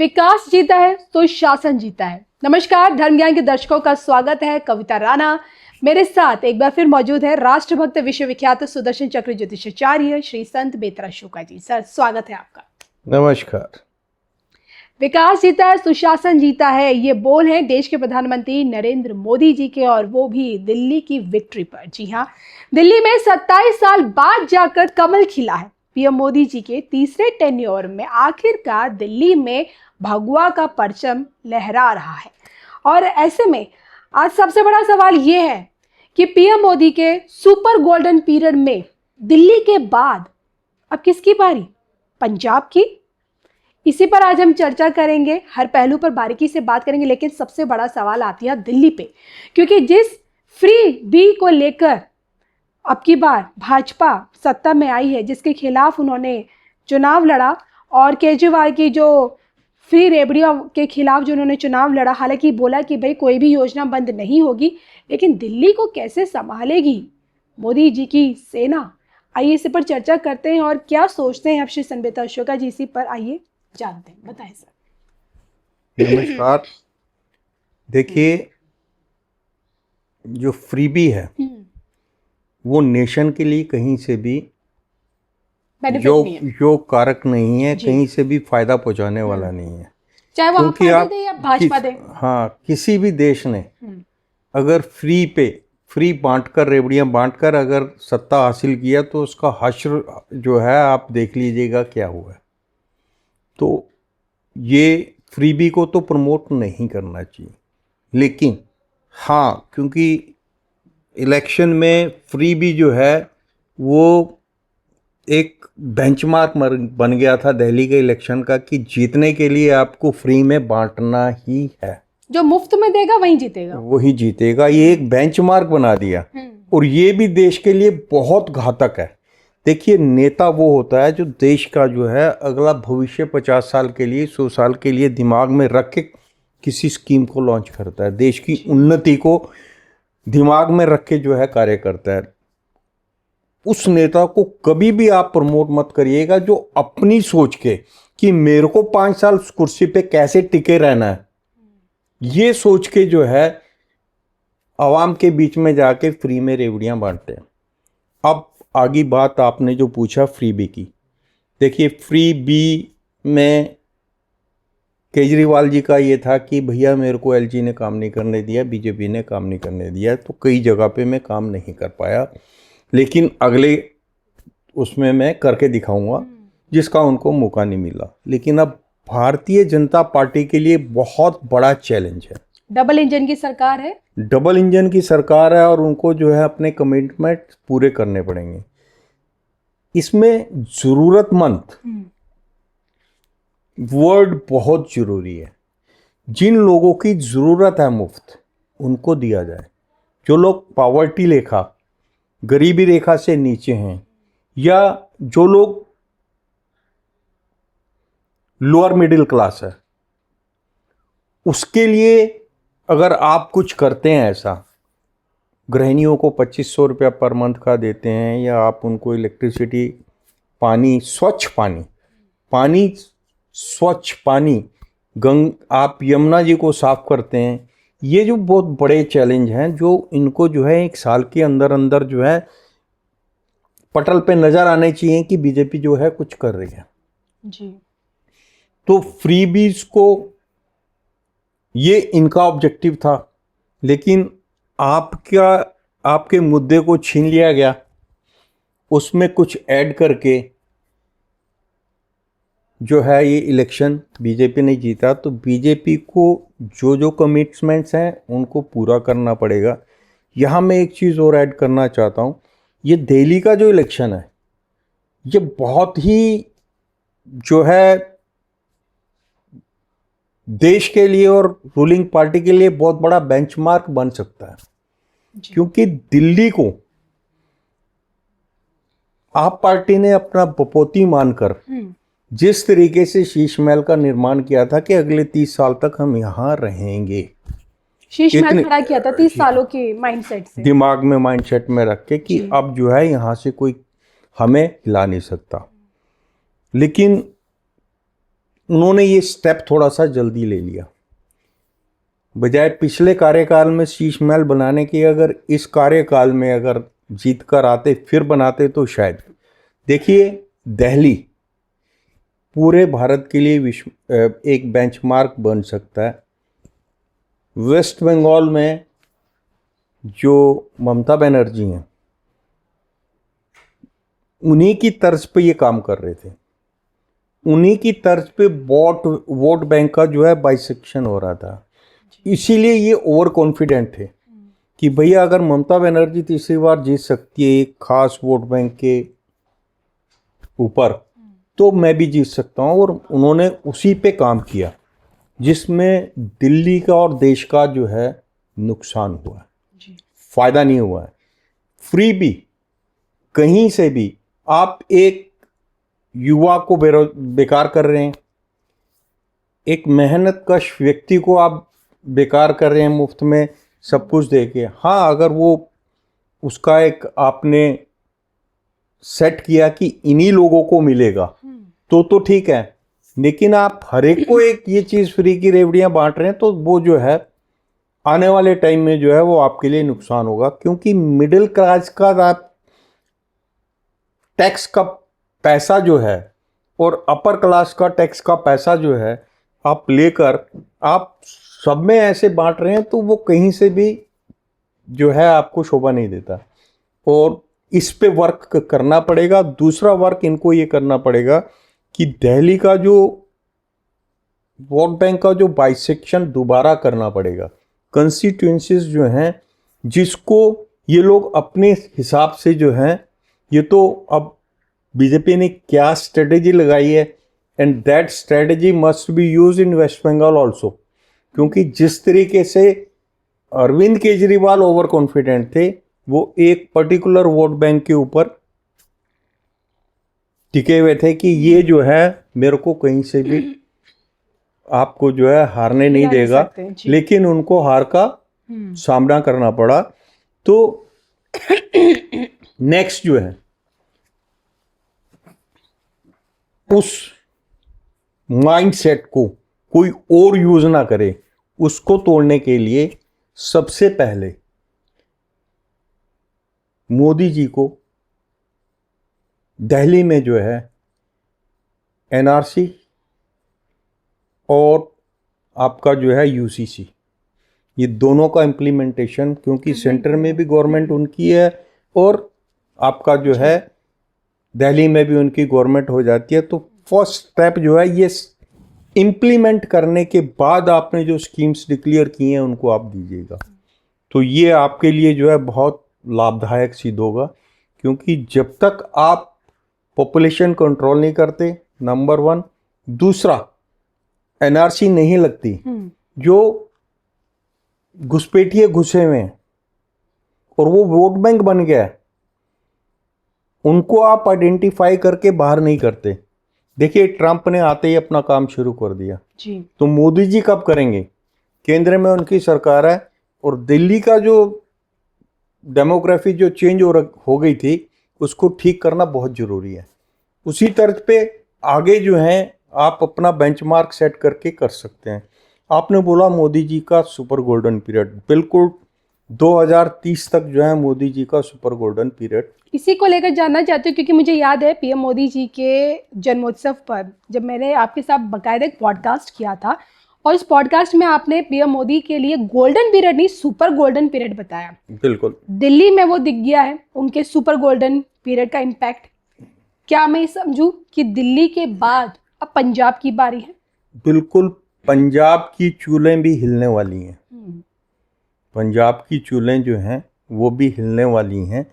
विकास जीता है तो शासन जीता है। नमस्कार, धर्म ज्ञान के दर्शकों का स्वागत है। कविता राणा मेरे साथ एक बार फिर मौजूद है राष्ट्रभक्त विश्वविख्यात सुदर्शन चक्र ज्योतिषाचार्य श्री संत बेतरा शुक्ला जी। सर, स्वागत है आपका। नमस्कार। विकास जीता है सुशासन जीता है, ये बोल है देश के प्रधानमंत्री नरेंद्र मोदी जी के, और वो भी दिल्ली की विक्ट्री पर। जी हाँ, दिल्ली में 27 साल बाद जाकर कमल खिला है। पीएम मोदी जी के तीसरे टेन्योर में आखिरकार दिल्ली में भगवा का परचम लहरा रहा है। और ऐसे में आज सबसे बड़ा सवाल ये है कि पीएम मोदी के सुपर गोल्डन पीरियड में दिल्ली के बाद अब किसकी बारी? पंजाब की? इसी पर आज हम चर्चा करेंगे, हर पहलू पर बारीकी से बात करेंगे। लेकिन सबसे बड़ा सवाल आती है दिल्ली पे, क्योंकि जिस फ्री बी को लेकर अब की बार भाजपा सत्ता में आई है, जिसके खिलाफ उन्होंने चुनाव लड़ा, और केजरीवाल की जो फ्री रेबड़ियों के खिलाफ जो उन्होंने चुनाव लड़ा, हालांकि बोला कि भाई कोई भी योजना बंद नहीं होगी, लेकिन दिल्ली को कैसे संभालेगी मोदी जी की सेना? आइए इसी पर चर्चा करते हैं, और क्या सोचते हैं आप श्री संत बेतरा शुक्ला जी, इसी पर आइए जानते हैं। बताएं सर। नमस्कार। देखिए, जो फ्रीबी है वो नेशन के लिए कहीं से भी योग कारक नहीं है, कहीं से भी फायदा पहुंचाने वाला नहीं है। चाहे वो क्योंकि आप दे या भाजपा दे। हाँ, किसी भी देश ने अगर फ्री बांटकर, रेवड़ियां बांटकर अगर सत्ता हासिल किया तो उसका हश्र जो है आप देख लीजिएगा क्या हुआ है। तो ये फ्रीबी को तो प्रमोट नहीं करना चाहिए, लेकिन हाँ, क्योंकि इलेक्शन में फ्रीबी जो है वो एक बेंचमार्क बन गया था दिल्ली के इलेक्शन का, कि जीतने के लिए आपको फ्री में बांटना ही है। जो मुफ्त में देगा वही जीतेगा, वही जीतेगा। ये एक बेंचमार्क बना दिया, और ये भी देश के लिए बहुत घातक है। देखिए, नेता वो होता है जो देश का जो है अगला भविष्य 50 साल के लिए, 100 साल के लिए दिमाग में रख के किसी स्कीम को लॉन्च करता है, देश की उन्नति को दिमाग में रख के जो है कार्य करता है। उस नेता को कभी भी आप प्रमोट मत करिएगा जो अपनी सोच के कि मेरे को 5 साल कुर्सी पे कैसे टिके रहना है, ये सोच के जो है आवाम के बीच में जाके फ्री में रेवड़ियां बांटते हैं। अब आगे बात आपने जो पूछा फ्री बी की, देखिए फ्री बी में केजरीवाल जी का ये था कि भैया मेरे को एलजी ने काम नहीं करने दिया, बीजेपी ने काम नहीं करने दिया, तो कई जगह पे मैं काम नहीं कर पाया, लेकिन अगले उसमें मैं करके दिखाऊंगा, जिसका उनको मौका नहीं मिला। लेकिन अब भारतीय जनता पार्टी के लिए बहुत बड़ा चैलेंज है। डबल इंजन की सरकार है, डबल इंजन की सरकार है, और उनको जो है अपने कमिटमेंट पूरे करने पड़ेंगे। इसमें जरूरतमंद वर्ड बहुत जरूरी है। जिन लोगों की जरूरत है मुफ्त, उनको दिया जाए। जो लोग पॉवर्टी रेखा, गरीबी रेखा से नीचे हैं, या जो लोग लोअर मिडिल क्लास है, उसके लिए अगर आप कुछ करते हैं ऐसा, गृहिणियों को 2500 रुपया पर मंथ का देते हैं, या आप उनको इलेक्ट्रिसिटी, पानी, स्वच्छ पानी, आप यमुना जी को साफ करते हैं, ये जो बहुत बड़े चैलेंज हैं, जो इनको जो है 1 साल के अंदर अंदर जो है पटल पे नजर आने चाहिए कि बीजेपी जो है कुछ कर रही है जी। तो फ्रीबीज को ये इनका ऑब्जेक्टिव था, लेकिन आपके मुद्दे को छीन लिया गया, उसमें कुछ ऐड करके जो है ये इलेक्शन बीजेपी ने जीता। तो बीजेपी को जो कमिटमेंट्स हैं उनको पूरा करना पड़ेगा। यहाँ मैं एक चीज़ और ऐड करना चाहता हूँ, ये दिल्ली का जो इलेक्शन है, ये बहुत ही जो है देश के लिए और रूलिंग पार्टी के लिए बहुत बड़ा बेंचमार्क बन सकता है, क्योंकि दिल्ली को आप पार्टी ने अपना बपोती मानकर जिस तरीके से शीश महल का निर्माण किया था कि अगले 30 साल तक हम यहाँ रहेंगे, शीश महल खड़ा किया था 30 सालों के माइंडसेट से, दिमाग में माइंडसेट में रख के कि अब जो है यहाँ से कोई हमें हिला नहीं सकता। लेकिन उन्होंने ये स्टेप थोड़ा सा जल्दी ले लिया। बजाय पिछले कार्यकाल में शीश महल बनाने की, अगर इस कार्यकाल में अगर जीत कर आते फिर बनाते तो शायद। देखिए, दिल्ली पूरे भारत के लिए एक बेंचमार्क बन सकता है। वेस्ट बंगाल में जो ममता बनर्जी हैं, उन्हीं की तर्ज पे ये काम कर रहे थे। उन्हीं की तर्ज पे वोट बैंक का जो है बाइसेक्शन हो रहा था। इसीलिए ये ओवर कॉन्फिडेंट थे कि भैया अगर ममता बनर्जी तीसरी बार जीत सकती है एक खास वोट बैंक के ऊपर, तो मैं भी जीत सकता हूँ। और उन्होंने उसी पे काम किया, जिसमें दिल्ली का और देश का जो है नुकसान हुआ है, फायदा नहीं हुआ है। फ्री भी कहीं से भी आप एक युवा को बेकार कर रहे हैं, एक मेहनत कश व्यक्ति को आप बेकार कर रहे हैं मुफ्त में सब कुछ देके। हाँ, अगर वो उसका एक आपने सेट किया कि इन्हीं लोगों को मिलेगा तो ठीक है, लेकिन आप हर एक को एक ये चीज़ फ्री की रेवड़ियाँ बांट रहे हैं, तो वो जो है आने वाले टाइम में जो है वो आपके लिए नुकसान होगा। क्योंकि मिडिल क्लास का आप टैक्स का पैसा जो है और अपर क्लास का टैक्स का पैसा जो है आप लेकर आप सब में ऐसे बांट रहे हैं, तो वो कहीं से भी जो है आपको शोभा नहीं देता। और इस पे वर्क करना पड़ेगा। दूसरा वर्क इनको ये करना पड़ेगा कि दिल्ली का जो वोट बैंक का जो बाइसेक्शन दोबारा करना पड़ेगा। कंस्टिट्यूएंसीज जो हैं जिसको ये लोग अपने हिसाब से जो हैं, ये तो अब बीजेपी ने क्या स्ट्रेटेजी लगाई है, and that strategy must be use in West Bengal also. क्योंकि जिस तरीके से अरविंद केजरीवाल ओवर कॉन्फिडेंट थे, वो एक पर्टिकुलर वोट बैंक के ऊपर टिके हुए थे कि ये जो है मेरे को कहीं से भी आपको जो है हारने नहीं देगा, लेकिन उनको हार का सामना करना पड़ा। तो नेक्स्ट जो है उस माइंडसेट को कोई और यूज ना करे, उसको तोड़ने के लिए सबसे पहले मोदी जी को दिल्ली में जो है एनआरसी और आपका जो है यूसीसी, ये दोनों का इम्प्लीमेंटेशन, क्योंकि सेंटर में भी गवर्नमेंट उनकी है और आपका जो है दिल्ली में भी उनकी गवर्नमेंट हो जाती है। तो फर्स्ट स्टेप जो है ये इम्प्लीमेंट करने के बाद आपने जो स्कीम्स डिक्लेयर की हैं उनको आप दीजिएगा। तो ये आपके लिए जो है बहुत लाभदायक सिद्ध होगा। क्योंकि जब तक आप पॉपुलेशन कंट्रोल नहीं करते, नंबर वन, दूसरा एनआरसी नहीं लगती, जो घुसपैठिए घुसे हुए हैं और वो वोट बैंक बन गया है, उनको आप आइडेंटिफाई करके बाहर नहीं करते। देखिए, ट्रंप ने आते ही अपना काम शुरू कर दिया जी। तो मोदी जी कब करेंगे? केंद्र में उनकी सरकार है और दिल्ली का जो डेमोग्राफी जो चेंज हो गई थी उसको ठीक करना बहुत ज़रूरी है। उसी तर्ज पे आगे जो है आप अपना बेंचमार्क सेट करके कर सकते हैं। आपने बोला मोदी जी का सुपर गोल्डन पीरियड, बिल्कुल 2030 तक जो है मोदी जी का सुपर गोल्डन पीरियड। इसी को लेकर जानना चाहती हूँ क्योंकि मुझे याद है पीएम मोदी जी के जन्मोत्सव पर जब मैंने आपके साथ बाकायदा एक पॉडकास्ट किया था और इस पॉडकास्ट में आपने पीएम मोदी के लिए गोल्डन पीरियड नहीं सुपर गोल्डन पीरियड बताया। बिल्कुल, दिल्ली में वो दिख गया है उनके सुपर गोल्डन पीरियड का इम्पैक्ट। क्या मैं समझूं कि दिल्ली के बाद अब पंजाब की बारी है? बिल्कुल, पंजाब की चूल्हें भी हिलने वाली हैं। पंजाब की चूल्हें जो हैं वो भी हिलने वाली हैं।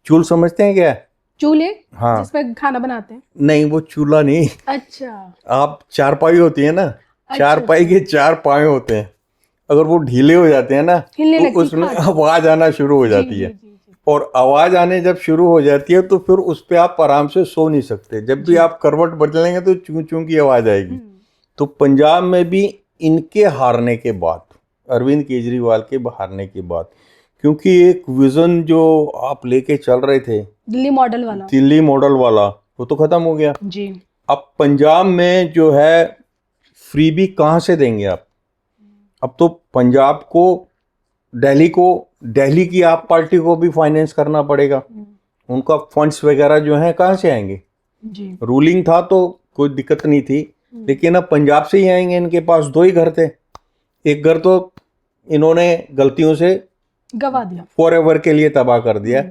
चूल समझते हैं क्या? चूल्हे? हाँ, जिसमें खाना बनाते हैं। नहीं, वो चूल्हा नहीं। अच्छा, आप चारपाई होती है ना, अच्छा, चारपाई के 4 पाए होते हैं, अगर वो ढीले हो जाते हैं ना तो उसमें आवाज आना शुरू हो जाती है। और आवाज आने जब शुरू हो जाती है तो फिर उस पर आप आराम से सो नहीं सकते। जब भी आप करवट बदलेंगे तो चूं चूं की आवाज आएगी। तो पंजाब में भी इनके हारने के बाद, अरविंद केजरीवाल के हारने के बाद, क्योंकि एक विजन जो आप लेके चल रहे थे दिल्ली मॉडल वाला, वो तो खत्म हो गया जी। अब पंजाब में जो है फ्रीबी कहाँ से देंगे आप? अब तो पंजाब को, दिल्ली की आप पार्टी को भी फाइनेंस करना पड़ेगा। उनका फंड्स वगैरह जो हैं कहाँ से आएंगे जी। रूलिंग था तो कोई दिक्कत नहीं थी, लेकिन अब पंजाब से ही आएंगे। इनके पास 2 ही घर थे, एक घर तो इन्होंने गलतियों से गवा दिया, फॉर एवर के लिए तबाह कर दिया।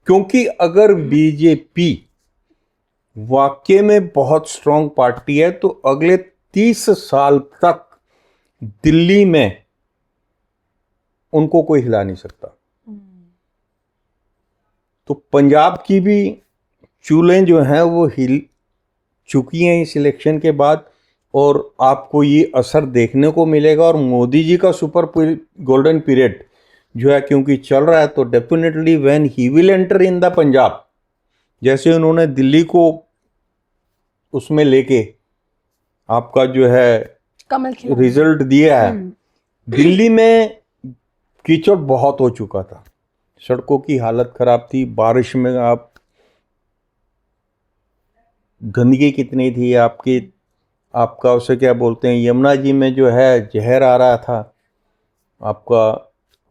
क्योंकि अगर बीजेपी वाकई में बहुत स्ट्रांग पार्टी है तो अगले 30 साल तक दिल्ली में उनको कोई हिला नहीं सकता। तो पंजाब की भी चूलें जो हैं वो हिल चुकी हैं इस इलेक्शन के बाद, और आपको ये असर देखने को मिलेगा। और मोदी जी का सुपर गोल्डन पीरियड जो है क्योंकि चल रहा है, तो definitely when he will enter in the Punjab, जैसे उन्होंने दिल्ली को उसमें लेके आपका जो है कमल खिला रिजल्ट दिया है। दिल्ली में कीचड़ बहुत हो चुका था, सड़कों की हालत खराब थी, बारिश में आप गंदगी कितनी थी, आपका उसे क्या बोलते हैं, यमुना जी में जो है जहर आ रहा था, आपका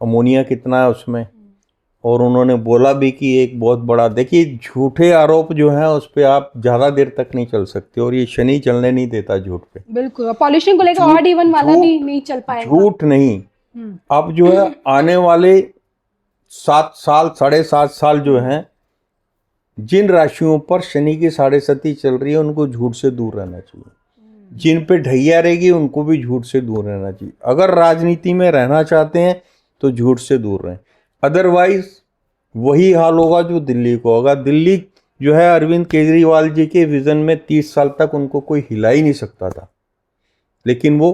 अमोनिया कितना है उसमें। और उन्होंने बोला भी कि एक बहुत बड़ा, देखिए झूठे आरोप जो है उस पर आप ज़्यादा देर तक नहीं चल सकते, और ये शनि चलने नहीं देता झूठ पे। बिल्कुल, पॉल्यूशन को लेकर ऑड इवन वाला भी नहीं चल पाएगा। झूठ नहीं, अब जो है आने वाले 7 साल 7.5 साल जो हैं, जिन राशियों पर शनि की 7.5 चल रही है उनको झूठ से दूर रहना चाहिए, जिन पे ढैया रहेगी उनको भी झूठ से दूर रहना चाहिए। अगर राजनीति में रहना चाहते हैं तो झूठ से दूर रहें, अदरवाइज वही हाल होगा जो दिल्ली को होगा। दिल्ली जो है अरविंद केजरीवाल जी के विजन में 30 साल तक उनको कोई हिला ही नहीं सकता था, लेकिन वो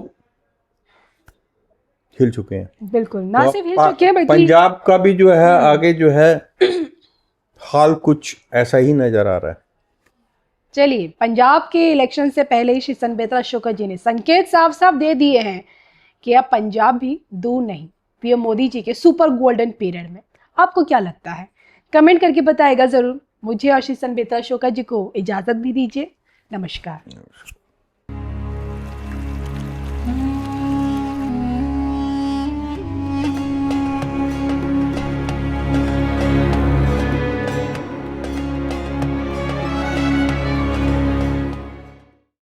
हिल चुके हैं। बिल्कुल, ना तो सिर्फ हिल चुके हैं बल्कि पंजाब का भी जो है आगे जो है हाल कुछ ऐसा ही नजर आ रहा है। चलिए, पंजाब के इलेक्शन से पहले ही श्री संबित्रा शुक्ल जी ने संकेत साफ साफ दे दिए हैं कि अब पंजाब भी दूर नहीं पीएम मोदी जी के सुपर गोल्डन पीरियड में। आपको क्या लगता है? कमेंट करके बताएगा जरूर। मुझे और श्री संबित्रा शुक्ल जी को इजाजत भी दीजिए। नमस्कार।